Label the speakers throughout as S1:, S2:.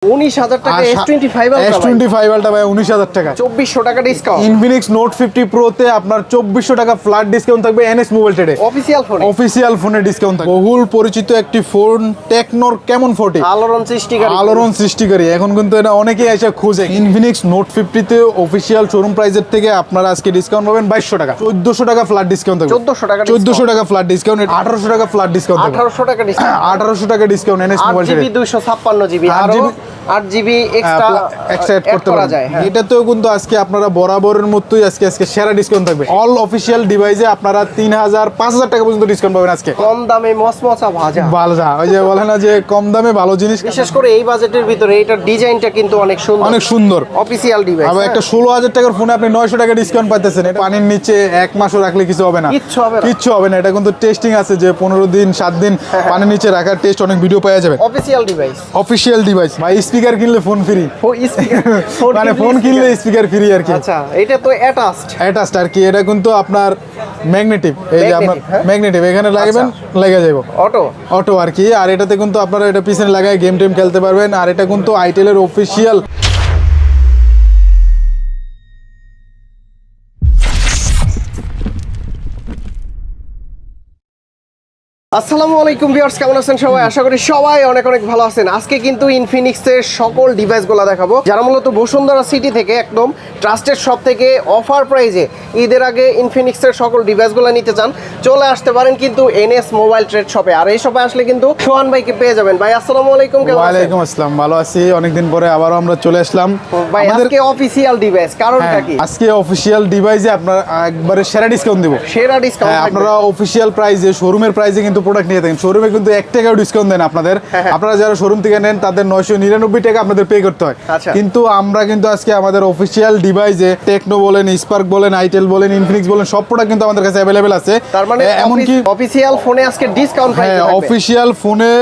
S1: 19,000 টাকা S25
S2: ultra ভাই 19,000 টাকা,
S1: 2400 টাকা ডিসকাউন্ট।
S2: ইনফিনিক্স নোট 50 প্রোতে আপনার 2400 টাকা ফ্ল্যাট ডিসকাউন্ট থাকবে এনএস মোবাইল ট্রেডে। অফিসিয়াল ফোনে ডিসকাউন্ট থাকবে। বহুল পরিচিত একটি ফোন টেকনোর কেমন 40 আলোড়ন সৃষ্টিকারী। এখন কিন্তু এটা অনেকেই এসে খুঁজে। ইনফিনিক্স নোট 50 তে অফিসিয়াল শোরুম প্রাইসের থেকে আপনারা আজকে ডিসকাউন্ট পাবেন 2200 টাকা, 1400 টাকা ফ্ল্যাট ডিসকাউন্ট থাকবে, 1400 টাকা ফ্ল্যাট ডিসকাউন্ট, 1800 টাকা ফ্ল্যাট ডিসকাউন্ট,
S1: 1800
S2: টাকা ডিসকাউন্ট এনএস মোবাইল ট্রেডে।
S1: 256 জিবি আর 8 জিবি এক্সট্রা
S2: অ্যাড করতে পারা যায়। এটাতেও কিন্তু আজকে আপনারা বরাবরের মতোই আজকে সেরা ডিসকাউন্ট থাকবে। অল অফিসিয়াল ডিভাইসে আপনারা 3000 5000 টাকা পর্যন্ত ডিসকাউন্ট পাবেন আজকে।
S1: কম দামে মচমচা ভাজা।
S2: ওই যে বলে না যে কম দামে ভালো জিনিস।
S1: বিশেষ করে এই বাজেটের ভিতরে এটার ডিজাইনটা কিন্তু অনেক সুন্দর। Official device.
S2: আবার একটা 16000 টাকার ফোনে আপনি 900 টাকা ডিসকাউন্ট পাইতেছেন। এটা পানির নিচে 1 মাসও রাখলে কিছু হবে না, কিচ্ছু হবে না। এটা কিন্তু টেস্টিং আছে যে 15 দিন 7 দিন পানির নিচে রাখার টেস্ট, অনেক ভিডিও পাওয়া যাবে। অফিসিয়াল ডিভাইস ভাই, স্পিকার কিনলে ফোন ফ্রি, মানে ফোন কিনলে স্পিকার ফ্রি আর কি।
S1: আচ্ছা, এটা তো অ্যাটাচড
S2: আর কি। এটা কিন্তু আপনার ম্যাগনেটিক, এই যে আপনার ম্যাগনেটিক এখানে লাগাবেন লেগে যাবে, অটো আর কি। আর এটাতে কিন্তু আপনারা এটা পিছনে লাগায় গেম টেম খেলতে পারবেন। আর এটা কিন্তু আইটেলের অফিসিয়াল।
S1: আসসালামু আলাইকুম ভিউয়ার্স, কেমন আছেন সবাই? আশা করি সবাই অনেক ভালো আছেন। আজকে কিন্তু ইনফিনিক্সের সকল ডিভাইসগুলো দেখাবো, যারা মূলত বসুন্ধরা সিটি থেকে একদম ট্রাস্টেড শপ থেকে অফার প্রাইজে ঈদের আগে ইনফিনিক্সের সকল ডিভাইসগুলো নিতে চান, চলে আসতে পারেন কিন্তু এনএস মোবাইল ট্রেড শপে। আর এই শপে আসলে কিন্তু সোহান ভাইকে পেয়ে যাবেন। ভাই আসসালামু আলাইকুম, কেমন আছেন?
S2: ওয়ালাইকুম আসসালাম, ভালো আছি। অনেকদিন পরে আবারও আমরা চলে আসলাম।
S1: ভাই আজকে অফিসিয়াল ডিভাইস, কারণটা কি?
S2: আজকে অফিসিয়াল ডিভাইসে আপনারা একবারে সেরা ডিসকাউন্ট দেব। আপনারা অফিসিয়াল প্রাইজে, শোরুমের প্রাইজে কিন্তু প্রোডাক্ট নিয়ে থাকেন। শোরুমে কিন্তু 1 টাকাও ডিসকাউন্ট দেন আপনাদের। আপনারা যারা শোরুম থেকে নেন তাদের 999 টাকা আপনাদের পে করতে হয়। কিন্তু আমরা কিন্তু আজকে আমাদের অফিসিয়াল ডিভাইসে টেকনো বলেন, স্পার্ক বলেন, আইটেল বলেন, ইনফিনিক্স বলেন, সব প্রোডাক্ট কিন্তু আমাদের কাছে অ্যাভেলেবেল আছে।
S1: তার মানে এমনকি অফিসিয়াল ফোনে আজকে ডিসকাউন্ট প্রাইস থাকবে।
S2: অফিসিয়াল ফোনে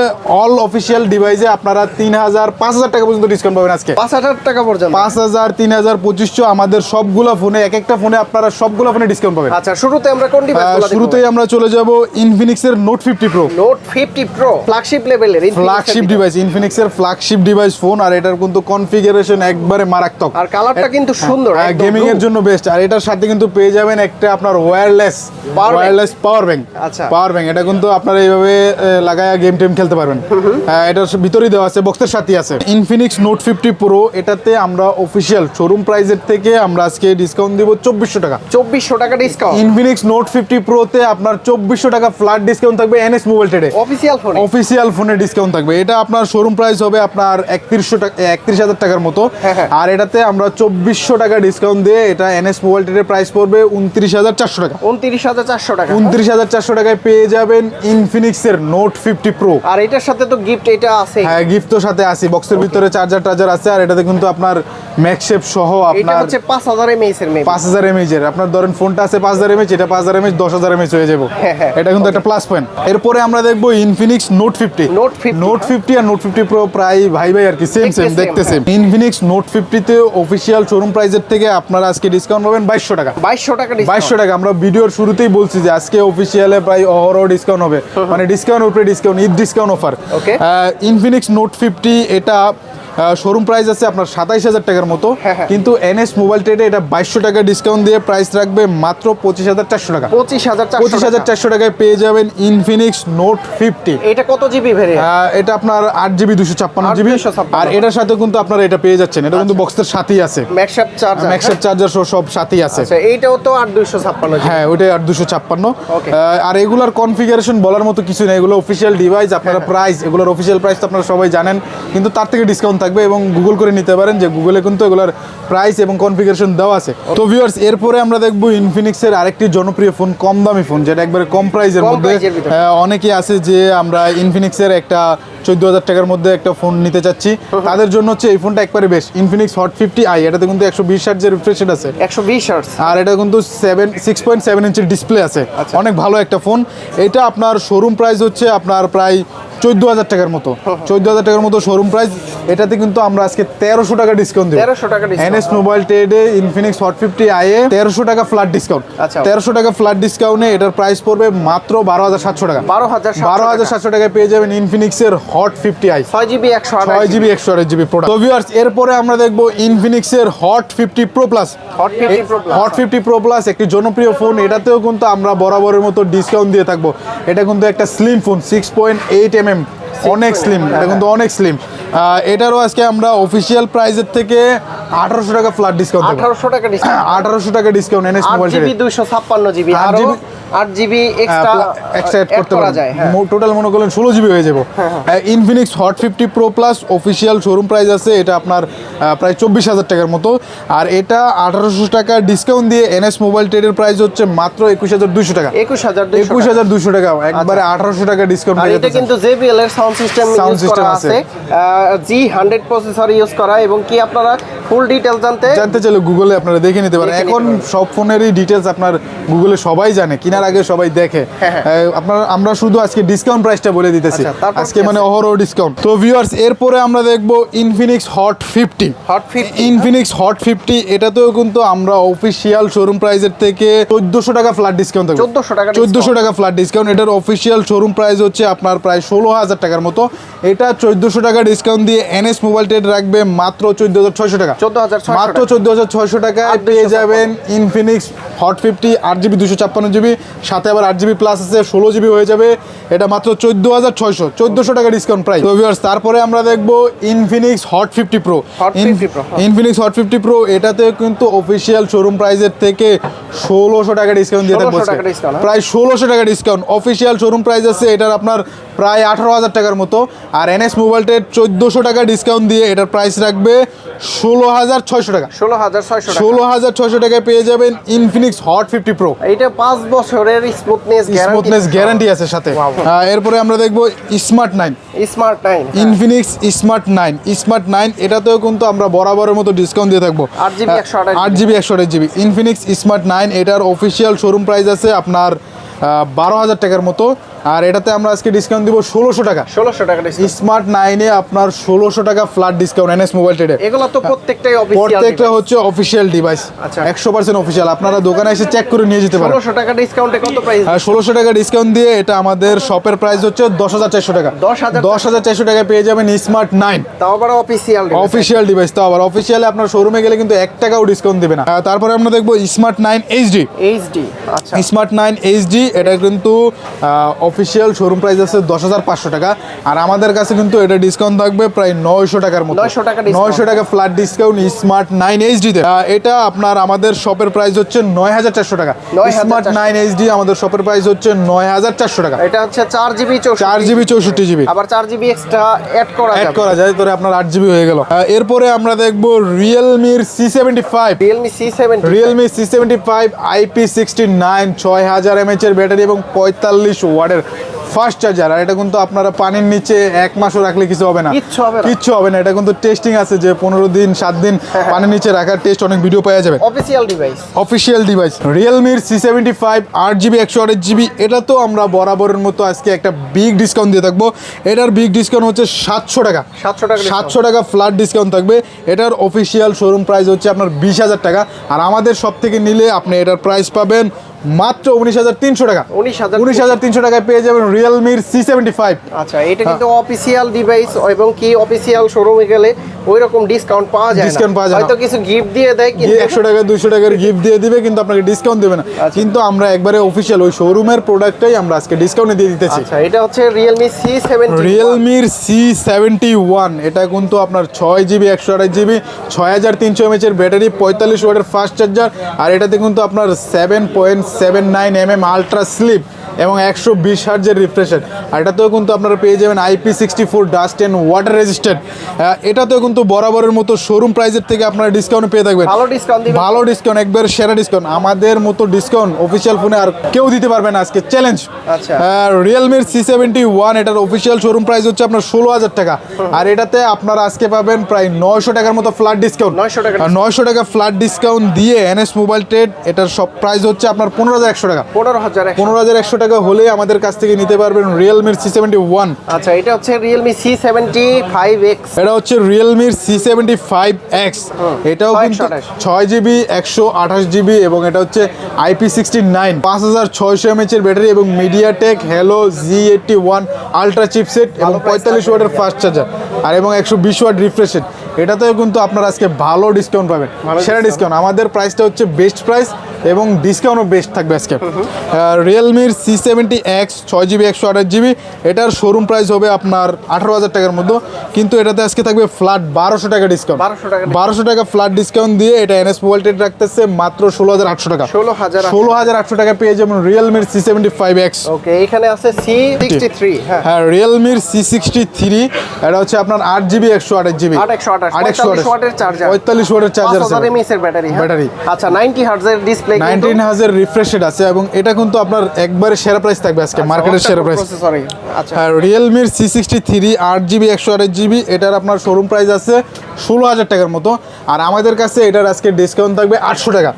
S2: অল অফিসিয়াল ডিভাইসে আপনারা 3000 5000 টাকা পর্যন্ত ডিসকাউন্ট পাবেন আজকে।
S1: 5000 টাকা পর্যন্ত,
S2: 5000 3000 2500 আমাদের সবগুলো ফোনে, এক একটা ফোনে আপনারা সবগুলো ফোনে ডিসকাউন্ট পাবেন।
S1: আচ্ছা, শুরুতে আমরা কোন ডিভাইসগুলো দেখব?
S2: শুরুতেই আমরা চলে যাব ইনফিনিক্সের note 50 pro.
S1: Note 50 pro flagship লেভেলের
S2: ফ্ল্যাগশিপ ডিভাইস, ইনফিনিক্সের ফ্ল্যাগশিপ ডিভাইস ফোন। আর এটার কিন্তু কনফিগারেশন একবারে মারাত্মক,
S1: আর কালারটা কিন্তু সুন্দর,
S2: গেমিং এর জন্য বেস্ট। আর এটার সাথে কিন্তু পেয়ে যাবেন একটা আপনার ওয়্যারলেস পাওয়ার ব্যাংক।
S1: আচ্ছা,
S2: পাওয়ার ব্যাংক এটা কিন্তু আপনারা এইভাবে লাগায়া গেম টেম খেলতে পারবেন। এটার ভিতরেই দেওয়া আছে, বক্সের সাথে আছে। ইনফিনিক্স নোট 50 প্রো, এটাতে আমরা অফিসিয়াল শোরুম প্রাইসের থেকে আমরা আজকে ডিসকাউন্ট দিব 2400 টাকা।
S1: 2400 টাকা ডিসকাউন্ট।
S2: ইনফিনিক্স নোট 50 প্রোতে আপনার 2400 টাকা ফ্ল্যাট ডিসকাউন্ট থাকবে এনএস মোবাইল ট্রেডে। অফিসিয়াল ফোনে ডিসকাউন্ট থাকবে। এটা আপনার শোরুম প্রাইস হবে আপনার 31,000 টাকার মতো। আর এটাতে আমরা 2400 টাকা ডিসকাউন্ট দিয়ে এটা এনএস মোবাইল ট্রেডের প্রাইস পড়বে 29,400 টাকা। 29,400 টাকায় পেয়ে যাবেন ইনফিনিক্সের নোট 50 প্রো।
S1: আর এটার সাথে তো গিফট এটা আছে।
S2: হ্যাঁ, গিফট তো সাথে আছে। বক্সের ভিতরে চার্জার আছে। আর এটাতে কিন্তু আপনার ম্যাগসেফ সহ আপনার
S1: এটা হচ্ছে 5000 mAh এর,
S2: 5000 mAh এর। আপনার ধরেন ফোনটা আছে 5000 mAh, এটা 5000 mAh 10000 mAh হয়ে যাবে। এটা কিন্তু একটা প্লাস পয়েন্ট। এরপরে আমরা দেখবো ইনফিনিক্স নোট 50 আর নোট 50 প্রো প্রায় ভাই আর কি সেম দেখতে সেম। ইনফিনিক্স নোট 50 তে অফিসিয়াল শোরুম প্রাইসের থেকে আপনারা আজকে ডিসকাউন্ট পাবেন 2200 টাকা। 2200 টাকা। আমরা ভিডিওর শুরুতেই বলছি যে আজকে অফিসিয়ালে প্রায় অহরহ ডিসকাউন্ট হবে, মানে ডিসকাউন্ট উপরে discount, Eid discount offer. Infinix note 50 এটা শোরুম প্রাইস আছে আপনার 27000 টাকার মতো, কিন্তু এনএস মোবাইল ট্রেডে এটা 2200 টাকা ডিসকাউন্ট দিয়ে প্রাইস রাখবে মাত্র 25400 টাকা। 25400 টাকায় পেয়ে যাবেন ইনফিনিক্স নোট 50।
S1: এটা কত জিবি ভেরিয়েন্ট?
S2: এটা আপনার 8GB 256 জিবি। আর এটার সাথে কিন্তু আপনারা এটা পেয়ে যাচ্ছেন, এটা কিন্তু বক্সের সাথেই আছে, ম্যাগসেফ চার্জার সব সাথেই আছে।
S1: এইটাও তো 8256।
S2: হ্যাঁ, ওইটাই 8256। আর এগুলার কনফিগারেশন বলার মতো কিছু নেই, এগুলো অফিসিয়াল ডিভাইস। আপনারা প্রাইস, এগুলোর অফিসিয়াল প্রাইস তো আপনারা সবাই জানেন, কিন্তু তার থেকে ডিসকাউন্ট থাকবে এবং গুগল করে নিতে পারেন যে গুগলে কিন্তু এগুলোর প্রাইস এবং কনফিগারেশন দেওয়া আছে। তো ভিউয়ার্স, এরপরে আমরা দেখবো ইনফিনিক্সের আরেকটি জনপ্রিয় ফোন, কম দামি ফোন, যেটা একবারে কম প্রাইসের মধ্যে। অনেকে আছে যে আমরা ইনফিনিক্সের একটা 14000 টাকার মধ্যে একটা ফোন নিতে চাচ্ছি, তাদের জন্য হচ্ছে এই ফোনটা একবারে বেস্ট। ইনফিনিক্স হট 50i, এটাতে কিন্তু 120 হার্টজের রিফ্রেশ রেট আছে,
S1: 120 হার্টজ।
S2: আর এটা কিন্তু 6.7 ইঞ্চির ডিসপ্লে আছে, অনেক ভালো একটা ফোন। এটা আপনার শোরুম প্রাইস হচ্ছে আপনার প্রায় 14,000 টাকার মতো, 14,000 টাকার মতো শোরুম প্রাইস। এটাতে কিন্তু আমরা আজকে 1300 টাকা ডিসকাউন্ট দেব।
S1: 1300 টাকা ডিসকাউন্ট।
S2: এনএস মোবাইল ট্রেডে ইনফিনিক্স হট 50 আইএ 1300 টাকা ফ্ল্যাট ডিসকাউন্ট।
S1: আচ্ছা।
S2: 1300 টাকা ফ্ল্যাট ডিসকাউন্টে এটার প্রাইস পড়বে মাত্র 12,700 টাকা। 12,700 টাকায় পেয়ে যাবেন ইনফিনিক্সের hot 50 i
S1: 6GB
S2: 6GB 128GB product. তো ভিউয়ার্স, এরপরে আমরা দেখব ইনফিনিক্সের hot 50 pro plus.
S1: Hot 50 Pro Plus।
S2: Hot 50 pro plus একটি জনপ্রিয় ফোন, এটাতেও কিন্তু আমরা বরাবরের মতো ডিসকাউন্ট দিয়ে থাকবো। এটা কিন্তু একটা স্লিম ফোন, 6.8 mm, অনেক স্লিম, এটা কিন্তু অনেক স্লিম। এটারও আজকে আমরা অফিসিয়াল প্রাইসের থেকে 1800 টাকা ফ্ল্যাট ডিসকাউন্ট দেব।
S1: 1800 টাকা ডিসকাউন্ট।
S2: 1800 টাকা discount NS mobile
S1: 8GB 256GB আর 8GB এক্সট্রা
S2: এক্সট্রা করতে
S1: করা
S2: পারা
S1: যায়।
S2: যায়। টোটাল মনে করলেন 16GB হয়ে যাবে। Infinix hot 50 pro plus official showroom price আছে এটা আপনার প্রায় 24,000 টাকার মতো। আর এটা 1800 টাকা ডিসকাউন্ট দিয়ে এনএস মোবাইল ট্রেডের প্রাইস হচ্ছে মাত্র 21,200 টাকা।
S1: 21,200
S2: টাকা, একবারে 1800 টাকা ডিসকাউন্ট
S1: আর
S2: পেয়ে
S1: এটা
S2: যাচ্ছেন।
S1: কিন্তু JBL এর সাউন্ড সিস্টেম ইউজ করা আছে, G100 প্রসেসর ইউজ করা। এবং কি আপনারা ফুল ডিটেইল জানতে
S2: চাইলে গুগলে আপনারা দেখে নিতে পারেন। এখন সব ফোনেরই ডিটেইলস আপনার গুগলে সবাই জানে, কেনার আগে সবাই দেখে। আমরা শুধু আজকে ডিসকাউন্ট প্রাইসটা বলে দিতেছি,
S1: আচ্ছা, তারপর
S2: আজকে
S1: কি
S2: মানে
S1: আছে?
S2: অহরহ ডিসকাউন্ট। তো ভিউয়ার্স, এরপরে আমরা দেখবো ইনফিনিক্স হট 50। ইনফিনিক্স হট 50 এটাতেও কিন্তু আমরা অফিসিয়াল শোরুম প্রাইসের থেকে 1400 টাকা ফ্ল্যাট ডিসকাউন্ট থাকবে। 1400 টাকা ফ্ল্যাট ডিসকাউন্ট। এটার অফিসিয়াল শোরুম প্রাইস হচ্ছে আপনার প্রায় 16,000 টাকার মতো। এটা 1400 টাকা ডিসকাউন্ট দিয়ে এনএস মোবাইল ট্রেড রাখবে মাত্র 14,600 টাকা।
S1: 14,600
S2: মাত্র 14,600 টাকায় পেয়ে যাবেন ইনফিনিক্স হট 50 8GB 256GB, সাথে আবার 8GB প্লাস আছে, 16GB হয়ে যাবে। এটা মাত্র 14,600 টাকা ডিসকাউন্ট প্রাইস। তো ভিউয়ার্স, তারপরে আমরা দেখবো Infinix hot 50 pro. Infinix hot 50 pro এটাতে কিন্তু অফিসিয়াল শোরুম প্রাইসের থেকে 1600 টাকা ডিসকাউন্ট দিয়ে থাকবো। প্রায় 1600 টাকা ডিসকাউন্ট। অফিসিয়াল শোরুম প্রাইস আছে এটার আপনার প্রায় 18,000 টাকার মতো। আর এনএস মোবাইল ট্রেড 1400 টাকা ডিসকাউন্ট দিয়ে এটার প্রাইস রাখবে 16,600 টাকা। 16,600 টাকায় পেয়ে যাবেন ইনফিনিক্স হট 50 প্রো।
S1: এটা 5 বছরের স্মুথনেস
S2: গ্যারান্টি আছে সাথে। এরপরে আমরা দেখবো স্মার্ট 9। ইনফিনিক্স স্মার্ট 9 এটাতেও কিন্তু আমরা বরাবরের মতো ডিসকাউন্ট দিয়ে থাকবো। 8GB 128GB ইনফিনিক্স স্মার্ট 9, এটার অফিসিয়াল শোরুম প্রাইস আছে আপনার 12,000 টাকার মতো। আর এটাতে আমরা আজকে ডিসকাউন্ট দিব 1600 টাকা। স্মার্ট 9 এ আপনার 1600 টাকা ফ্ল্যাট ডিসকাউন্ট এনএস মোবাইল ট্রেডে।
S1: এগুলো তো
S2: প্রত্যেকটা হচ্ছে অফিসিয়াল ডিভাইস, 100% অফিসিয়াল। আপনারা দোকানে এসে চেক করে নিয়ে যেতে পারেন।
S1: 1600 টাকা ডিসকাউন্টে কত প্রাইস?
S2: 1600 টাকা ডিসকাউন্ট দিয়ে এটা আমাদের শপের প্রাইস হচ্ছে 10,400 টাকা। 10,400 টাকায় পেয়ে যাবেন স্মার্ট 9।
S1: তাও আবার
S2: অফিসিয়াল ডিভাইস, তাও আবার অফিসিয়ালি আপনার শোরুমে গেলে কিন্তু 1 টাকাও ডিসকাউন্ট দিবে না। তারপরে আমরা দেখবো স্মার্ট 9 এইচডি।
S1: আচ্ছা,
S2: স্মার্ট 9 এইচডি এটা কিন্তু অফিসিয়াল শোরুম প্রাইস আছে 10,500 টাকা। আর আমাদের কাছে কিন্তু এটা ডিসকাউন্ট থাকবে প্রায় 900 টাকার মতো। 900 টাকা ফ্ল্যাট ডিসকাউন্ট স্মার্ট 9 এইচডি তে। এটা আপনার আমাদের শপের প্রাইস হচ্ছে 9,400 টাকা। স্মার্ট 9 এইচডি আমাদের শপের প্রাইস হচ্ছে 9,400 টাকা।
S1: এটা হচ্ছে 4GB
S2: 64GB,
S1: আবার 4GB এক্সট্রা অ্যাড
S2: করা যায়, তাহলে আপনার 8GB হয়ে গেল। এরপরে আমরা দেখবো রিয়েলমির C75। Realme C75 IP69 6000 mAh এর ব্যাটারি এবং 45 ওয়াটের ফাস্ট চার্জার। আর এটা কিন্তু আপনারা পানির নিচে 1 মাসও রাখলে কিছু হবে না, কিচ্ছু হবে না। এটা কিন্তু টেস্টিং আছে যে 15 দিন 7 দিন পানির নিচে রাখার টেস্ট, অনেক ভিডিও পাওয়া যাবে। অফিসিয়াল ডিভাইস রিয়েলমির C75 8GB 128GB। এটা তো আমরা বরাবরের মতো আজকে একটা বিগ ডিসকাউন্ট দিয়ে থাকবো। এটার বিগ ডিসকাউন্ট হচ্ছে 700 টাকা। 700 টাকা ফ্ল্যাট ডিসকাউন্ট থাকবে। এটার অফিসিয়াল শোরুম প্রাইস হচ্ছে আপনার 20,000 টাকা। আর আমাদের সব থেকে নিলে আপনি এটার প্রাইস পাবেন মাত্র 19,300 টাকা। 19,300 টাকায় পেয়ে যাবেন রিয়েলমির C75।
S1: আচ্ছা, এটা কিন্তু অফিসিয়াল ডিভাইস এবং কি অফিসিয়াল শোরুমে গেলে ওই রকম ডিসকাউন্ট পাওয়া যায় না। হয়তো কিছু গিফট দিয়ে দেয়, কিন্তু
S2: 100 টাকা 200 টাকার গিফট দিয়ে দিবে, কিন্তু আপনাকে ডিসকাউন্ট দেবে না। কিন্তু আমরা একবারে অফিসিয়াল ওই শোরুমের প্রোডাক্টটাই আমরা আজকে ডিসকাউন্টে দিয়ে দিতেছি।
S1: আচ্ছা, এটা হচ্ছে রিয়েলমির
S2: C71। এটা কিন্তু আপনার 6GB 128GB 6300 mAh এর ব্যাটারি, 45 ওয়াটের ফাস্ট চার্জার। আর এটাতে কিন্তু আপনার 7.79 mm আলট্রা স্লিপ এবং 120 হার্জের রিফ্রেশার। আর এটাতেও কিন্তু আপনারা পেয়ে যাবেন IP64 dust and water resistant. এটাতেও কিন্তু বরাবরের মতো শোরুম প্রাইসের থেকে আপনারা ডিসকাউন্ট পেয়ে থাকবেন। ভালো ডিসকাউন্ট, একবার সেরা ডিসকাউন্ট। আমাদের মতো ডিসকাউন্ট অফিসিয়াল ফোনে আর কেউ দিতে পারবে না আজকে, চ্যালেঞ্জ। রিয়েলমির C71 এটার অফিসিয়াল শোরুম প্রাইস হচ্ছে আপনার 16,000 টাকা। আর এটাতে আপনারা আজকে পাবেন প্রায় 900 টাকার মতো ফ্ল্যাট ডিসকাউন্ট। 900 টাকা ফ্ল্যাট ডিসকাউন্ট দিয়ে এনএস মোবাইল ট্রেড এটার সব প্রাইস হচ্ছে আপনার 15,100 টাকা। 15,100 টাকা টাকা হলে আমাদের কাছ থেকে নিতে পারবেন রিয়েলমির C71।
S1: আচ্ছা, এটা হচ্ছে Realme C75X।
S2: এটা হচ্ছে রিয়েলমির C75X। এটাও কিন্তু 6GB 128GB এবং এটা হচ্ছে IP69, 5600 mAh এর ব্যাটারি এবং MediaTek hello Z81 ultra chipset এবং 45 ওয়াটের ফাস্ট চার্জার আর এবং 120 ওয়াট রিফ্রেশ রেট। এটাতেও কিন্তু আপনারা আজকে ভালো ডিসকাউন্ট পাবেন, সেরা ডিসকাউন্ট। আমাদের প্রাইসটা হচ্ছে বেস্ট প্রাইস এবং ডিসকাউন্টও বেস্ট থাকবে আজকে। রিয়েলমির C70X 6GB 128GB, এটার শোরুম প্রাইস হবে আপনার 18,000 টাকার মতো, কিন্তু এটাতে আজকে থাকবে ফ্ল্যাট 1200 টাকা ডিসকাউন্ট। 1200 টাকা ফ্ল্যাট ডিসকাউন্ট দিয়ে এটা এনএস মোবাইল ট্রেড রাখতেছে মাত্র 16,800 টাকা। 16,800 টাকা পেয়ে যাবেন রিয়েলমির C75X।
S1: ওকে, এখানে আছে C63।
S2: হ্যাঁ, রিয়েলমির C63, এটা হচ্ছে আপনার 8GB 128GB
S1: 45 ওয়াটের চার্জার
S2: 45 ওয়াটের চার্জার
S1: 5000 mAh এর ব্যাটারি। আচ্ছা, 90 হার্টজের ডিসপ্লে,
S2: 19,000 রিফ্রেশ রেট আছে এবং এটা কিন্তু আপনার একবারে সেরা প্রাইস থাকবে আজকে, মার্কেটের সেরা প্রাইস।
S1: আচ্ছা,
S2: হ্যাঁ, রিয়েলমির C63 8GB 128GB, এটার আপনার শোরুম প্রাইস আছে 16,000 টাকার মতো, আর আমাদের কাছে এটার আজকে ডিসকাউন্ট থাকবে 800 টাকা।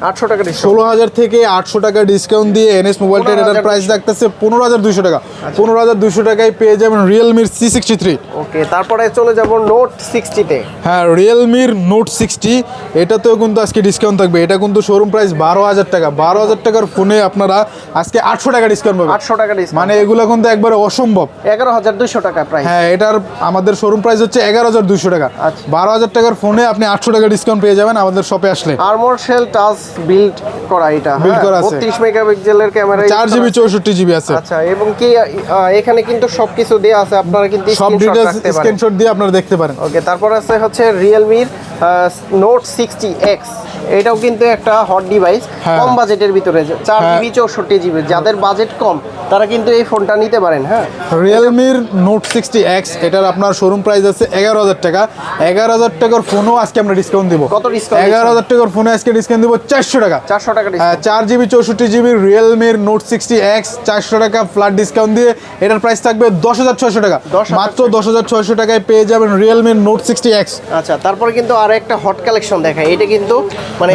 S2: 16,000 থেকে 800 টাকা ডিসকাউন্ট দিয়ে এনএস মোবাইল ট্রেড এটার প্রাইস রাখতেছে 15,200 টাকা। 15,200 টাকায় পেয়ে যাবেন রিয়েলমির C63।
S1: ওকে, তারপরে চলে যাব নোট 60 তে।
S2: হ্যাঁ, রিয়েলমির নোট 60, এটাতেও কিন্তু আজকে ডিসকাউন্ট থাকবে। এটা কিন্তু শোরুম প্রাইস 12,000 টাকা। 12,000 টাকার ফোনে আপনারা আজকে 800 টাকা ডিসকাউন্ট পাবেন।
S1: 800 টাকা ডিসকাউন্ট,
S2: মানে এগুলো কিন্তু একবারে অসম্ভব।
S1: 11,200 টাকা প্রাইস।
S2: হ্যাঁ, এটার আমাদের শোরুম প্রাইস হচ্ছে 11,200 টাকা। 12,000 টাকার ফোনে আপনি 800 টাকা ডিসকাউন্ট পেয়ে যাবেন আমাদের শপে আসলে।
S1: আর্মর শেল টাচ বিল্ড করা, এটা
S2: বিল্ড করা আছে,
S1: 32 মেগাপিক্সেলের ক্যামেরা,
S2: 4GB 64GB আছে।
S1: আচ্ছা, এবং কি এখানে কিন্তু সবকিছু দেয়া আছে, আপনারা কিন্তু
S2: সব ডিটেইলস স্ক্রিনশট দিয়ে আপনারা দেখতে পারেন।
S1: ওকে, তারপর আছে হচ্ছে রিয়েলমির নোট 60X। এটাও কিন্তু একটা হট ডিভাইস, কম বাজেটের ভিতরে, 4GB 64GB। যাদের বাজেট কম তারা কিন্তু এই ফোনটা নিতে পারেন। হ্যাঁ,
S2: রিয়েলমির নোট 60X, এটার আপনার শোরুম প্রাইস আছে 11,000 টাকা। 11,000 টাকার ফোনও আজকে আমরা ডিসকাউন্ট দিব।
S1: কত ডিসকাউন্ট?
S2: 11,000 টাকার ফোনে আজকে ডিসকাউন্ট দিব 400 টাকা।
S1: 400 টাকা
S2: হ্যাঁ, 4GB 64GB রিয়েলমির নোট 60X 400 টাকা ফ্ল্যাট ডিসকাউন্ট দিয়ে এটার প্রাইস থাকবে 10,600 টাকা। মাত্র 10,600 টাকায় পেয়ে যাবেন রিয়েলমির নোট 60X।
S1: আচ্ছা, তারপরে কিন্তু আর একটা হট কালেকশন দেখায়, এটা কিন্তু মানে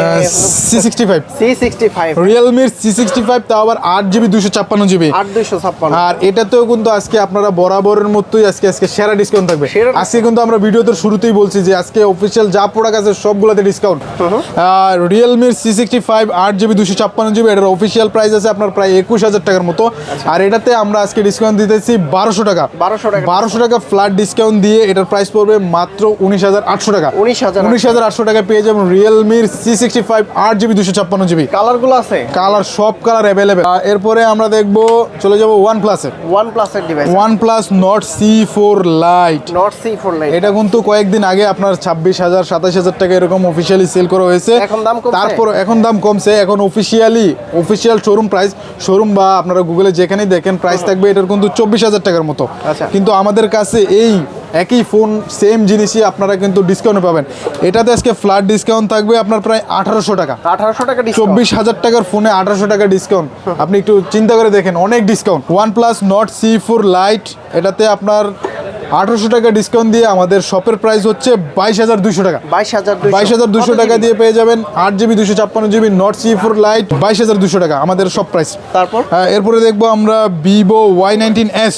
S1: C65
S2: রিয়েলমির C65, তাও আবার 8GB 256GB।
S1: 8,256।
S2: আর এটাতেও কিন্তু আজকে আপনারা বরাবরের মতোই আজকে সেরা ডিসকাউন্ট থাকবে। আজকে কিন্তু আমরা ভিডিওতে শুরুতেই বলছি যে আজকে অফিসিয়াল যা প্রোডাক্ট আছে সবগুলোতে ডিসকাউন্ট। আর রিয়েলমির C65 8GB 256GB, এটার অফিসিয়াল প্রাইস আছে আপনার প্রায় 21,000 টাকার মতো। আর এটাতে আমরা আজকে ডিসকাউন্ট দিতেছি 1200 টাকা। 1200 টাকা ফ্ল্যাট ডিসকাউন্ট দিয়ে এটার প্রাইস পড়বে মাত্র 19,800 টাকা। 19,800 টাকা পেয়ে যাবেন রিয়েলমির C65 8GB 256GB।
S1: কালারগুলো আছে,
S2: কালার সব কালার অ্যাভেলেবেল। এরপরে আমরা দেখবো চলে যাবো OnePlus-এ।
S1: OnePlus-এর device,
S2: OnePlus Nord C4 Lite। এটা কিন্তু কয়েকদিন আগে আপনার 26,000 27,000 টাকা এরকম অফিসিয়ালি সেল করা হয়েছে। তারপর এখন দাম কমছে, এখন অফিসিয়াল শোরুম প্রাইস, শোরুম বা আপনারা গুগলে যেখানেই দেখেন প্রাইস থাকবে এটার কিন্তু 24,000 টাকার মতো। কিন্তু আমাদের কাছে এই একই ফোন সেম জিনিসই আপনারা কিন্তু ডিসকাউন্টে পাবেন। এটাতে আজকে ফ্ল্যাট ডিসকাউন্ট থাকবে আপনার প্রায় 1800 টাকা। 24,000 টাকার ফোনে 1800 টাকা ডিসকাউন্ট, আপনি একটু চিন্তা করে দেখেন, অনেক discount. OnePlus Nord C4 Lite, এটাতে আপনার 1800 টাকা ডিসকাউন্ট দিয়ে আমাদের শপের প্রাইস হচ্ছে 22,200 টাকা। 22,200 টাকা দিয়ে পেয়ে যাবেন 8GB 256GB Nord C4 Lite 22,200 টাকা আমাদের সব প্রাইস।
S1: তারপর
S2: এরপরে দেখবো আমরা Vivo Y19s।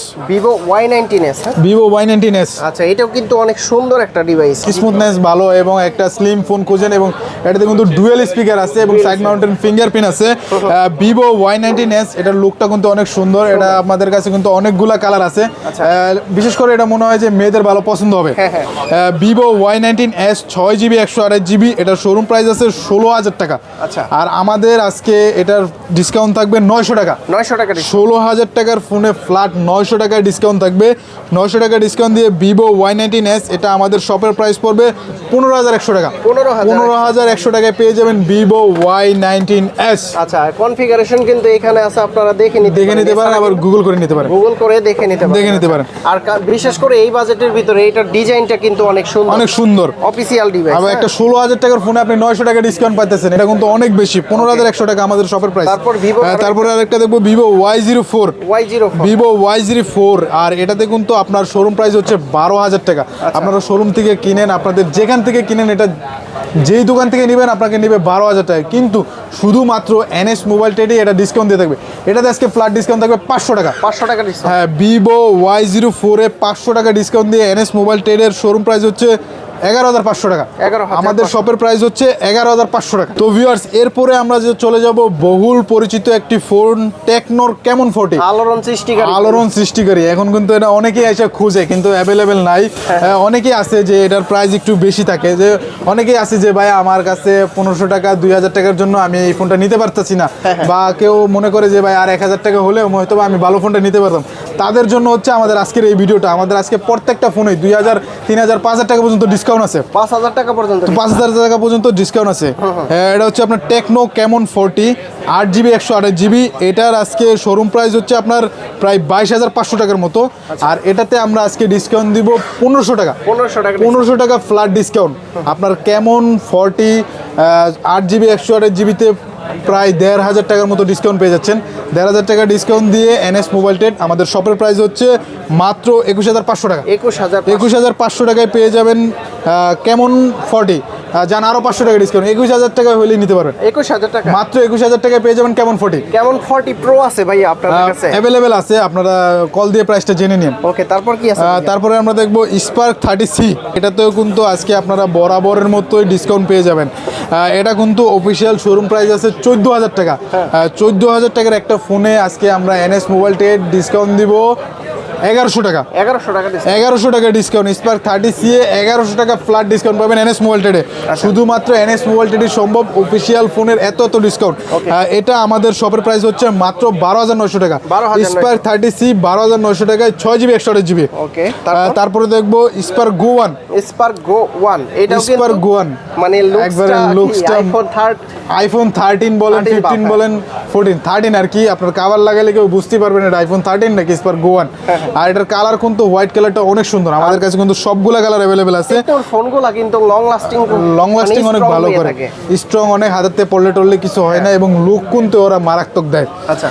S2: Vivo Y19s,
S1: আচ্ছা, এটাও কিন্তু অনেক সুন্দর একটা ডিভাইস,
S2: স্মুথনেস ভালো এবং একটা স্লিম ফোন খুঁজেন এবং এটাতে কিন্তু ডুয়েল স্পিকার আছে এবং সাইড মাউন্টেন ফিঙ্গারপ্রিন্ট আছে। Vivo Y19s, এটার লুকটা কিন্তু অনেক সুন্দর। এটা আমাদের কাছে কিন্তু অনেকগুলা কালার আছে, বিশেষ করে এটা মনে হয় যে মেয়েদের ভালো পছন্দ হবে। Vivo Y19s 6GB 128GB, এটার শোরুম প্রাইস আছে 16,000 টাকা। আর আমাদের আজকে এটার ডিসকাউন্ট থাকবে 900 টাকা। 16,000 টাকার ফোনে ফ্ল্যাট 900 টাকায় ডিসকাউন্ট থাকবে। 900 টাকা ডিসকাউন্ট দিয়ে Vivo Y19s, এটা আমাদের শপের প্রাইস পড়বে 15,100 টাকা। 15,100 টাকায় পেয়ে যাবেন Vivo Y19s।
S1: আচ্ছা, কনফিগারেশন কিন্তু এখানে আছে, আপনারা দেখে নিতে পারেন,
S2: আবার গুগল করে নিতে পারেন,
S1: দেখে নিতে পারেন। আর বিশেষ করে এই বাজেটের ভিতরে এটার ডিজাইনটা কিন্তু অনেক সুন্দর অফিসিয়াল ডিভাইস।
S2: আবার একটা 16,000 টাকার ফোনে আপনি 900 টাকা ডিসকাউন্ট পাইতেছেন, এটা কিন্তু অনেক বেশি। 15,100 টাকা আমাদের শপের প্রাইস। তারপরে আরেকটা দেখবো Vivo Y04। Vivo Y04, আর এটাতে কিন্তু আপনার শোরুম প্রাইস হচ্ছে 12,000 টাকা। আপনারা শোরুম থেকে কিনেন, আপনাদের যেখান থেকে কিনেন এটা যেই দোকান থেকে নেবেন আপনাকে নেবে 12,000 টাকা, কিন্তু শুধুমাত্র এনএস মোবাইল ট্রেডে এটা ডিসকাউন্ট দিয়ে থাকবে। এটাতে আজকে ফ্ল্যাট ডিসকাউন্ট থাকবে 500 টাকা।
S1: 500 টাকা ডিসকাউন্ট।
S2: হ্যাঁ, ভিভো Y04 এ 500 টাকা ডিসকাউন্ট দিয়ে এনএস মোবাইল ট্রেডের শোরুম প্রাইস হচ্ছে 11,500 টাকা।
S1: 11,500
S2: আমাদের শপের প্রাইস হচ্ছে 11,500 টাকা। তো ভিউয়ার্স, এরপরে আমরা যে চলে যাব বহুল পরিচিত একটি ফোন, টেকনোর ক্যামন 40
S1: আলোড়ন সৃষ্টিকারী।
S2: আলোড়ন সৃষ্টিকারী। এখন কিন্তু এটা অনেকেই এসে খুঁজে, কিন্তু অ্যাভেলেবেল নাই। অনেকেই আছে যে এটার প্রাইস একটু বেশি থাকে, যে অনেকেই আছে যে ভাই আমার কাছে 1500 টাকা 2000 টাকার জন্য আমি এই ফোনটা নিতে পারতেছি না, বা কেউ মনে করে যে ভাই আর 1000 টাকা হলেও হয়তো আমি ভালো ফোনটা নিতে পারতাম। তাদের জন্য হচ্ছে আমাদের আজকের এই ভিডিওটা। আমাদের আজকে প্রত্যেকটা ফোনে 2000, 3000, 5000 টাকা পর্যন্ত ডিসকাউন্ট আছে।
S1: 5,000 টাকা পর্যন্ত।
S2: 5,000 টাকা পর্যন্ত ডিসকাউন্ট আছে। এটা হচ্ছে আপনার টেকনো ক্যামন 40 8GB 128GB। এটার আজকে শোরুম প্রাইস হচ্ছে আপনার প্রায় 22,500 টাকার মতো। আর এটাতে আমরা আজকে ডিসকাউন্ট দিব 1500 টাকা। 1500 টাকা ফ্ল্যাট ডিসকাউন্ট। আপনার ক্যামন 40 8GB 128GBতে প্রায় 1,500 টাকার মতো ডিসকাউন্ট পেয়ে যাচ্ছেন। 1,500 টাকা ডিসকাউন্ট দিয়ে এনএস মোবাইল ট্রেড আমাদের শপের প্রাইস হচ্ছে মাত্র 21,500 টাকা। 21,500 টাকায় পেয়ে যাবেন কেমন 40। যান আরো 500 টাকা ডিসকাউন্ট, 21,000 টাকা হলেই নিতে পারবেন।
S1: 21,000 টাকা,
S2: মাত্র 21,000 টাকায় পেয়ে যাবেন কেমন 40।
S1: কেমন 40 প্রো আছে ভাই আপনাদের কাছে?
S2: অ্যাভেলেবেল আছে, আপনারা কল দিয়ে প্রাইসটা জেনে নিন।
S1: ওকে, তারপর কি আছে?
S2: তারপরে আমরা দেখবো স্পার্ক 30C। এটাতেও কিন্তু আজকে আপনারা বরাবরের মতোই ডিসকাউন্ট পেয়ে যাবেন। এটা কিন্তু অফিসিয়াল শোরুম প্রাইস আছে 14,000 টাকা। 14,000 টাকার একটা ফোনে আজকে আমরা এনএস মোবাইল ট্রেড ডিসকাউন্ট দিব 1100 টাকা। 1100 টাকা ডিসকাউন্ট। স্পার্ক 30C এ 1100 টাকা ফ্ল্যাট ডিসকাউন্ট পাবেন এনএস মোবাইল ট্রেডে। শুধুমাত্র এনএস মোবাইল ট্রেডে সম্ভব অফিসিয়াল ফোনের এত ডিসকাউন্ট। এটা আমাদের শপের প্রাইস হচ্ছে মাত্র 12,900 টাকা। স্পার্ক 30C 12,900 টাকায় 6GB 128GB।
S1: ওকে,
S2: তারপরে দেখবো স্পার্ক গো 1।
S1: এটাও
S2: স্পার্ক গো 1
S1: মানে
S2: লুকসটা আইফোন 13 বলেন, 15 বলেন, 14 13 আর কি। আপনার কভার লাগালে কেউ বুঝতে পারবেন এটা আইফোন 13 নাকি স্পার্ক গো 1। আর এটার কালার কিন্তু হোয়াইট কালারটা অনেক সুন্দর। আমাদের কাছে কিন্তু সবগুলা কালার অ্যাভেলেবেল আছে।
S1: ফোনগুলা কিন্তু লং লাস্টিং
S2: অনেক ভালো করে, স্ট্রং অনেক, হাতেতে পড়লে টললে কিছু হয় না, এবং লুক কিন্তু ওরা মারাত্মক দেয়।
S1: আচ্ছা,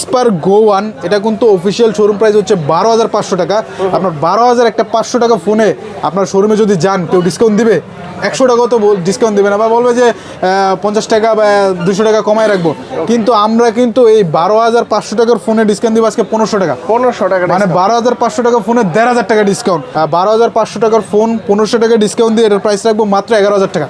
S2: স্পার্ক গো 1 এটা কিন্তু অফিসিয়াল শোরুম প্রাইস হচ্ছে 12,500 টাকা। আপনার 12,000 একটা 500 টাকা ফোনে আপনার শোরুমে যদি যান, কেউ ডিসকাউন্ট দিবে? 100 টাকাও তো ডিসকাউন্ট দেবে না, বা বলবে যে 50 টাকা বা 200 টাকা কমায় রাখবো। কিন্তু আমরা কিন্তু এই 12,500 টাকার ফোনে ডিসকাউন্ট দিব আজকে 1500 টাকা। মানে 12,500 টাকা ফোনে 1,500 টাকা ডিসকাউন্ট। 12,500 টাকার ফোন 1500 টাকা ডিসকাউন্ট দিয়ে এটার প্রাইস রাখবো মাত্র 11,000 টাকা।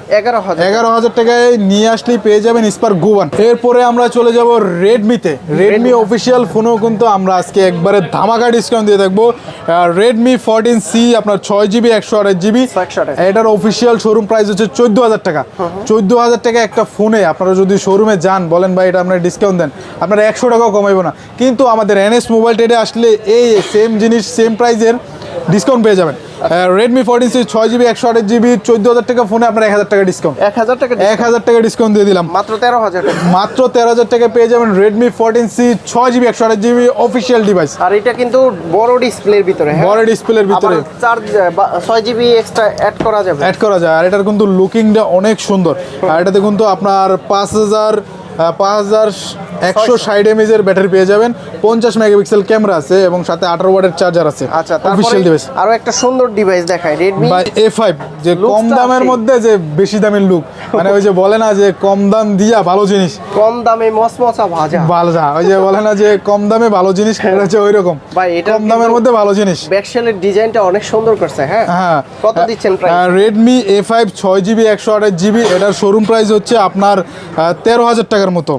S2: 11,000 টাকায় নিয়ে আসলেই পেয়ে যাবেন স্পার্ক গো 1। এরপরে আমরা চলে যাব রেডমিতে। রেডমি অফিসিয়াল ফোনেও কিন্তু আমরা আজকে একবারে ধামাকা ডিসকাউন্ট দিয়ে থাকবো। রেডমি 14C আপনার 6GB 128GB। এটার অফিসিয়াল শোরুম প্রাইস হচ্ছে 14,000 টাকা। 14,000 টাকা একটা ফোনে আপনারা যদি শোরুমে যান, বলেন ভাই এটা আপনারা ডিসকাউন্ট দেন, আপনারা 100 টাকাও কমাইবো না। কিন্তু আমাদের এনএস মোবাইল ট্রেডে আসলে এই সেম জিনিস সেম প্রাইসের ডিসকাউন্ট পেয়ে যাবেন। রেডমি 14C 6GB 128GB 14,000 টাকা ফোনে আপনার 1,000 টাকা ডিসকাউন্ট। 1,000 টাকা ডিসকাউন্ট দিয়ে দিলাম।
S1: মাত্র 13,000 টাকা।
S2: মাত্র 13,000 টাকা পেয়ে যাবেন Redmi 14C 6GB 128GB official device.
S1: আর এটা কিন্তু বড় ডিসপ্লের ভিতরে,
S2: বড় ডিসপ্লের ভিতরে
S1: 6GB এক্সট্রা অ্যাড করা যাবে।
S2: আর এটার কিন্তু লুকিংটা অনেক সুন্দর। আর এটাতে কিন্তু আপনার 5160 mAh এর ব্যাটারি পেয়ে যাবেন, 50 মেগাপিক্সেল ক্যামেরা আছে, এবং সাথে 18 ওয়াটের চার্জার আছে।
S1: আচ্ছা,
S2: অফিশিয়াল ডিভাইস।
S1: আরো একটা সুন্দর ডিভাইস দেখায় রেডমি
S2: A5, যে কম দামের মধ্যে যে বেশি দামের লুক, মানে ওই যে বলে না যে কম দাম দিয়া ভালো জিনিস,
S1: কম দামে মচমচা ভাজা,
S2: ওই যে বলে না যে কম দামে ভালো জিনিস, এটা হচ্ছে ওইরকম
S1: ভাই। এটা
S2: কম দামের মধ্যে ভালো জিনিস।
S1: ব্যাকশেলের ডিজাইনটা অনেক সুন্দর করছে। হ্যাঁ, কত দিচ্ছেন price?
S2: Redmi A5 6GB 128GB এটার শোরুম প্রাইস হচ্ছে আপনার 13,000 টাকার মতো।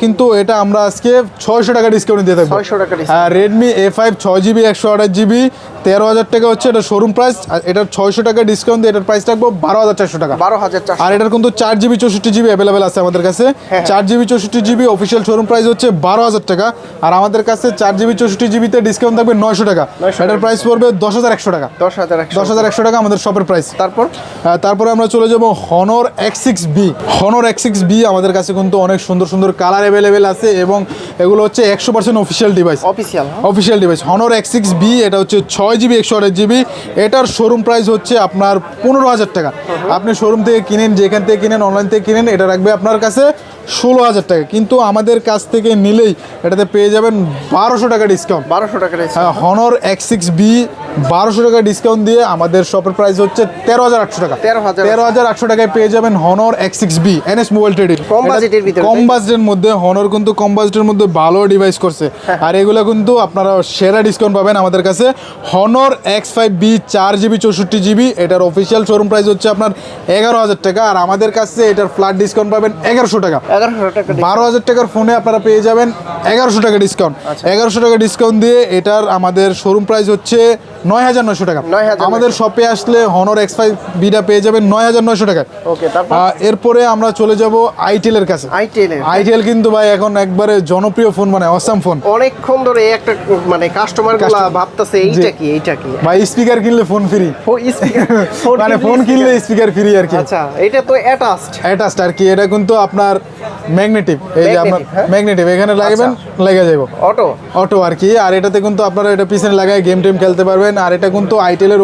S2: কিন্তু এটা আমরা আজকে 600 টাকা ডিসকাউন্ট দিয়ে থাকবো। রেডমি A5 6GB 128GB 13,000 টাকা হচ্ছে এটা শোরুম প্রাইস। এটার 600 টাকা ডিসকাউন্ট দিয়ে এটার প্রাইস রাখবো 12,400 টাকা। আর এটার কিন্তু 4GB 64GB অ্যাভেলেবেল আছে আমাদের কাছে। 4GB 64GB official showroom price হচ্ছে 12,000 টাকা। আর আমাদের কাছে 4GB 64GB তে ডিসকাউন্ট থাকবে 900 টাকা। এটার প্রাইস পড়বে 10,100 টাকা। 10,100 টাকা আমাদের শপের প্রাইস। তারপরে আমরা চলে যাব Honor X6B। Honor X6B আমাদের কাছে কিন্তু কিন্তু অনেক সুন্দর সুন্দর কালার অ্যাভেলেবেল আছে এবং এগুলো হচ্ছে 100% official device. Official device Honor X6B, এটা হচ্ছে 6GB 128GB। এটার শোরুম প্রাইস হচ্ছে আপনার 15,000 টাকা। আপনি শোরুম থেকে কিনেন, যেখান থেকে কিনেন, অনলাইন থেকে কিনেন, এটা রাখবে আপনার কাছে 16,000 টাকা। কিন্তু আমাদের কাছ থেকে নিলেই এটাতে পেয়ে যাবেন 1200 টাকা ডিসকাউন্ট।
S1: 1200 টাকা
S2: হ্যাঁ, Honor X6B 1200 টাকা ডিসকাউন্ট দিয়ে আমাদের শপের প্রাইস হচ্ছে 13,800 টাকা। 13,800 টাকায় পেয়ে যাবেন Honor X6B NS mobile trading. কম বাজেটের মধ্যে Honor কিন্তু কম বাজেটের মধ্যে ভালো ডিভাইস করছে, আর এগুলো কিন্তু আপনারা সেরা ডিসকাউন্ট পাবেন আমাদের কাছে। Honor X5B 4GB 64GB, এটার অফিসিয়াল শোরুম প্রাইস হচ্ছে আপনার 11,000 টাকা, আর আমাদের কাছে এটার ফ্ল্যাট ডিসকাউন্ট পাবেন 1,100 টাকা। 12,000 টাকার ফোনে আপনারা পেয়ে যাবেন 1,100 টাকা ডিসকাউন্ট। 1,100 টাকা ডিসকাউন্ট দিয়ে এটার আমাদের শোরুম প্রাইস হচ্ছে 9,900 টাকা। আমাদের শপে আসলে Honor X5Bটা পেয়ে যাবেন 9,900 টাকায়। এরপরে আমরা চলে যাব আইটেল এর কাছে। আইটেল কিন্তু ভাই এখন একবারে জনপ্রিয় ফোন, মানে অসাম ফোন।
S1: অনেকক্ষণ ধরে একটা মানে কাস্টমারগুলো ভাবতেছে এইটা কি
S2: ভাই স্পিকার কিনলে ফোন ফ্রি, মানে ফোন কিনলে স্পিকার ফ্রি আর কি।
S1: আচ্ছা, এটা তো অ্যাটাচড
S2: আর কি। এটা কিন্তু আপনার ম্যাগনেটিক, এই যে আপনার ম্যাগনেটিক এখানে লাগাবেন, লেগে যাবে অটো আর কি। আর এটাতে কিন্তু আপনারা এটা পিছনে লাগায় গেম টেম খেলতে পারবেন। আর এটা কিন্তু আইটেলের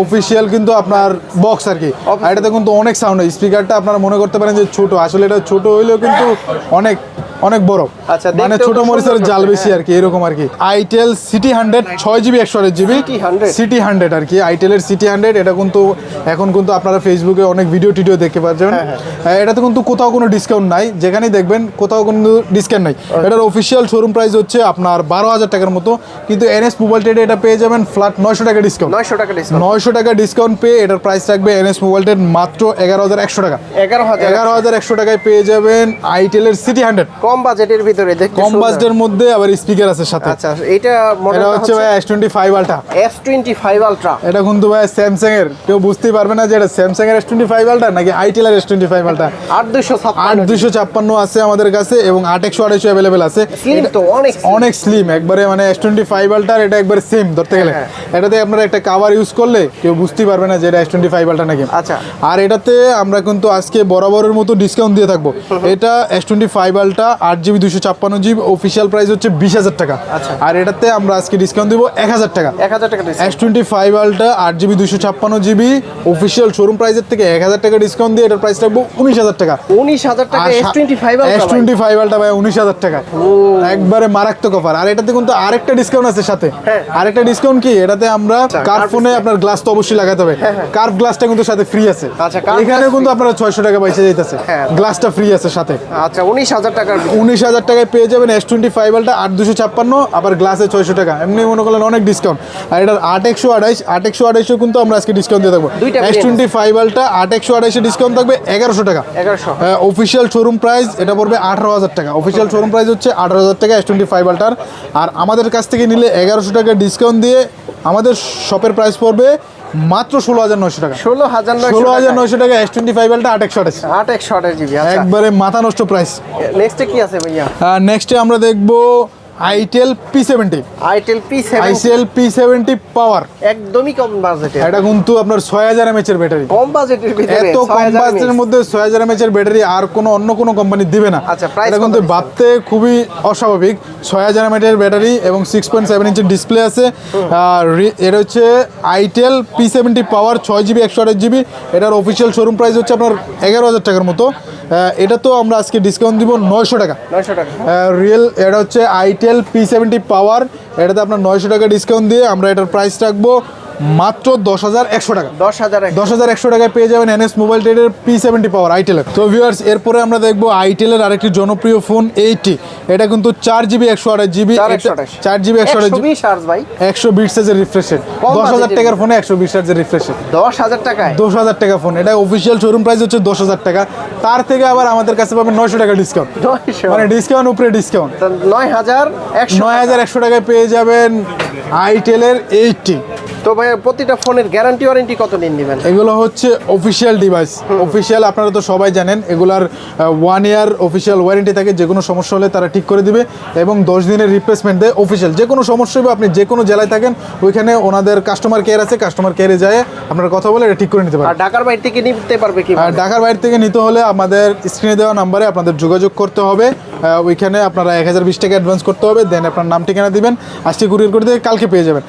S2: অফিসিয়াল কিন্তু আপনার বক্স আর কি। আর এটাতে কিন্তু অনেক সাউন্ড হয়। স্পিকারটা আপনারা মনে করতে পারেন যে ছোট, আসলে এটা ছোট হইলেও কিন্তু অনেক অনেক বড়, মানে ছোট মরিচের জাল বেশি আর কি, এরকম আর কি। Itel city 100 6GB 128GB city 100 আর কি। আইটেলের সিটি 100 এটা কিন্তু এখন কিন্তু আপনারা ফেসবুকে অনেক ভিডিও টিডিও দেখতে পাচ্ছেন। এটাতে কিন্তু কোথাও কোনো ডিসকাউন্ট নাই, যেখানেই দেখবেন কোথাও কোনো ডিসকাউন্ট নাই। এটার অফিসিয়াল শোরুম প্রাইস হচ্ছে আপনার 12,000 টাকার মতো, কিন্তু NS মোবাইল ট্রেডে এটা পেয়ে যাবেন ফ্ল্যাট 900 টাকা ডিসকাউন্ট। 900 টাকা ডিসকাউন্ট পেয়ে এটার প্রাইস রাখবে NS মোবাইল ট্রেড মাত্র 11,100 টাকা। 11,100 টাকায় পেয়ে যাবেন আইটেলের সিটি 100
S1: কম বাজেটের ভিতরে।
S2: কম বাজেটের মধ্যে আবার স্পিকার আছে সাথে।
S1: আচ্ছা, এটা
S2: হচ্ছে ভাই S25 Ultra।
S1: S25 Ultra
S2: এটা কিন্তু ভাই স্যামসাং এর, কেউ বুঝতেই পারবে না যে এটা স্যামসাং এর S25 Ultra নাকি আইটেল এর S25 Ultra। 8,256 আছে আমাদের কাছে এবং 8,128 अवेलेबल আছে।
S1: স্লিম তো
S2: অনেক স্লিম একবারে, মানে S25 Ultra এটা একবারে সেম ধরতে গেলে। এটাতে আপনারা একটা কভার ইউজ করলে কেউ বুঝতেই পারবে না যে এটা S25 Ultra নাকি।
S1: আচ্ছা,
S2: আর এটাতে আমরা কিন্তু আজকে বরাবরের মতো ডিসকাউন্ট দিয়ে থাকবো। এটা S25 Ultra 8GB 256GB official price হচ্ছে 20,000 টাকা। আর এটাতে আমরা আজকে ডিসকাউন্ট দিব 1,000 টাকা। S25 Ultra 8GB 256GB official showroom প্রাইসের থেকে 1,000 টাকা ডিসকাউন্ট দিয়ে এটার প্রাইস রাখবো 19,000 টাকা।
S1: S25
S2: Ultra ভাই 19,000 টাকা, একবারে মারাত্মক অফার। আর এটাতে কিন্তু আরেকটা ডিসকাউন্ট আছে সাথে। আরেকটা ডিসকাউন্ট কি, এটাতে আমরা কার্ভ ফোনে আপনার গ্লাস তো অবশ্যই লাগাতে হবে, কার্ভ গ্লাসটা কিন্তু সাথে ফ্রি আছে। এখানে কিন্তু আপনারা 600 টাকা পয়সা যাইতেছে, গ্লাসটা ফ্রি আছে সাথে।
S1: আচ্ছা, 19,000
S2: টাকায় পেয়ে যাবেন S25 Ultra 8,256, আবার গ্লাসে 600 টাকা। এমনি মনে করলেন অনেক ডিসকাউন্ট। আর এটার 8,128 কিন্তু আমরা আজকে ডিসকাউন্ট দিয়ে থাকবো। S25 Ultra 8,128 ডিসকাউন্ট থাকবে 1,100 টাকা। অফিসিয়াল শোরুম প্রাইস এটা পড়বে 18,000 টাকা। অফিসিয়াল শোরুম প্রাইস হচ্ছে 18,000 টাকা S25 Ultra। আর আমাদের কাছ থেকে নিলে 1,100 টাকা ডিসকাউন্ট দিয়ে আমাদের শপের প্রাইস পড়বে মাত্র 16,900 টাকা। 16,900 টাকা S25 Ultra
S1: 8,128GB।
S2: একবারে মাথা নষ্ট প্রাইস।
S1: নেক্সটে কি আছে ভাইয়া?
S2: নেক্সটে আমরা দেখবো আইটেল P70 পাওয়ার।
S1: একদমই কম বাজেটে।
S2: এটা কিন্তু আপনার 6,000 mAh এর ব্যাটারি।
S1: কম বাজেটের ভিতরে
S2: এত কম বাজেটের মধ্যে 6,000 mAh এর ব্যাটারি আর কোনো অন্য কোনো কোম্পানি দিবে না।
S1: আচ্ছা, প্রাইস
S2: এটা কিন্তু ভাবতে খুবই অস্বাভাবিক। 6,000 mAh এর ব্যাটারি এবং 6.7 ইঞ্চের ডিসপ্লে আছে। এটা হচ্ছে আইটেল P70 পাওয়ার 6GB 128GB। এটার অফিসিয়াল শোরুম প্রাইস হচ্ছে আপনার 11,000 টাকার মতো। এটা তো আমরা আজকে ডিসকাউন্ট দিব 900 টাকা। এটা হচ্ছে আইটেল P70 পাওয়ার, এটাতে আপনার 900 টাকা ডিসকাউন্ট দিয়ে আমরা এটার প্রাইস রাখবো মাত্র 10,100 টাকা। 10,100 টাকায় পেয়ে যাবেন NS মোবাইল ট্রেডের P70 পাওয়ার আইটেলের। তো ভিউয়ার্স, এরপরে আমরা দেখবো আইটেলের আরেকটি জনপ্রিয় ফোন 80। এটা কিন্তু 4GB 128GB 4GB 128GB 120 হার্জের refresh rate. 10,000 টাকার ফোনে 120 হার্জের রিফ্রেশ রেট।
S1: 10,000 টাকায়
S2: 10,000 টাকা ফোন। এটা অফিসিয়াল শোরুম প্রাইস হচ্ছে 10,000 টাকা। তার থেকে আবার আমাদের কাছে পাবেন 900 টাকা ডিসকাউন্ট, মানে ডিসকাউন্ট উপরে ডিসকাউন্ট।
S1: 9,100
S2: টাকায় পেয়ে যাবেন আইটেলের 80।
S1: তো ভাই প্রতিটা ফোনের গ্যারান্টি ওয়ারেন্টি কত দিন দিবেন?
S2: এগুলো হচ্ছে অফিসিয়াল ডিভাইস। অফিসিয়াল আপনারা তো সবাই জানেন, এগুলার 1 ইয়ার অফিসিয়াল ওয়ারেন্টি থাকে। যে কোনো সমস্যা হলে তারা ঠিক করে দিবে এবং 10 দিনের রিপ্লেসমেন্ট দেয় অফিসিয়াল। যে কোনো সমস্যা হবে, আপনি যে কোনো জেলায় থাকেন ওইখানে ওনাদের কাস্টমার কেয়ার আছে, কাস্টমার কেয়ারে যায় আপনারা কথা বলে এটা ঠিক করে নিতে
S1: আর
S2: পারেন।
S1: ঢাকার বাইরে থেকে নিতে পারবে কি?
S2: আর ঢাকার বাইরে থেকে নিতে হলে আমাদের স্ক্রিনে দেওয়া নাম্বারে আপনাদের যোগাযোগ করতে হবে। ওইখানে আপনারা 1020 টাকা অ্যাডভান্স করতে হবে, দেন আপনার নাম ঠিকানা দিবেন, আজকে কুরিয়ার করে দিয়ে কালকে পেয়ে যাবেন।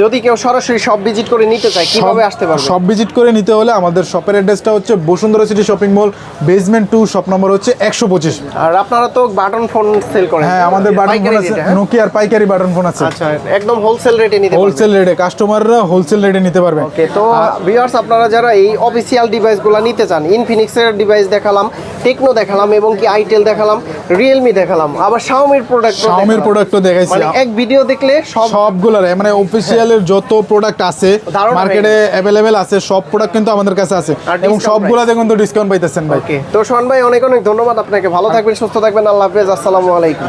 S1: যদি কেউ সরাসরি সব ভিজিট করে নিতে চায় কিভাবে আসতে পারবে?
S2: সব ভিজিট করে নিতে হলে আমাদের শপের অ্যাড্রেসটা হচ্ছে Bashundhara city shopping mall, basement 2, shop number হচ্ছে 125।
S1: আর আপনারা তো বাটন ফোন সেল করেন?
S2: হ্যাঁ, আমাদের বাটন ফোন আছে, নোকিয়ার পাইকারি বাটন ফোন আছে।
S1: আচ্ছা, একদম হোলসেল রেটে নিতে পারবে?
S2: হোলসেল রেটে, কাস্টমাররা হোলসেল রেটে নিতে পারবে।
S1: ওকে, তো ভিউয়ার্স আপনারা যারা এই অফিসিয়াল ডিভাইসগুলো নিতে চান, ইনফিনিক্সের ডিভাইস দেখালাম, টেকনো দেখালাম এবং কি আইটেল দেখালাম, রিয়েলমি দেখালাম, আবার শাওমির
S2: প্রোডাক্টও দেখাইছি।
S1: মানে এক ভিডিও দেখলে
S2: সবগুলোর মানে অফিসিয়ালের যত প্রোডাক্ট আছে মার্কেটে অ্যাভেলেবেল আছে, সব প্রোডাক্ট কিন্তু আমাদের কাছে আছে এবং সবগুলাতে কিন্তু ডিসকাউন্ট পাইতেছেন ভাই।
S1: ওকে, তো সোহান ভাই অনেক অনেক ধন্যবাদ আপনাকে। ভালো থাকবেন, সুস্থ থাকবেন, আল্লাহ হাফেজ, আসসালামু আলাইকুম।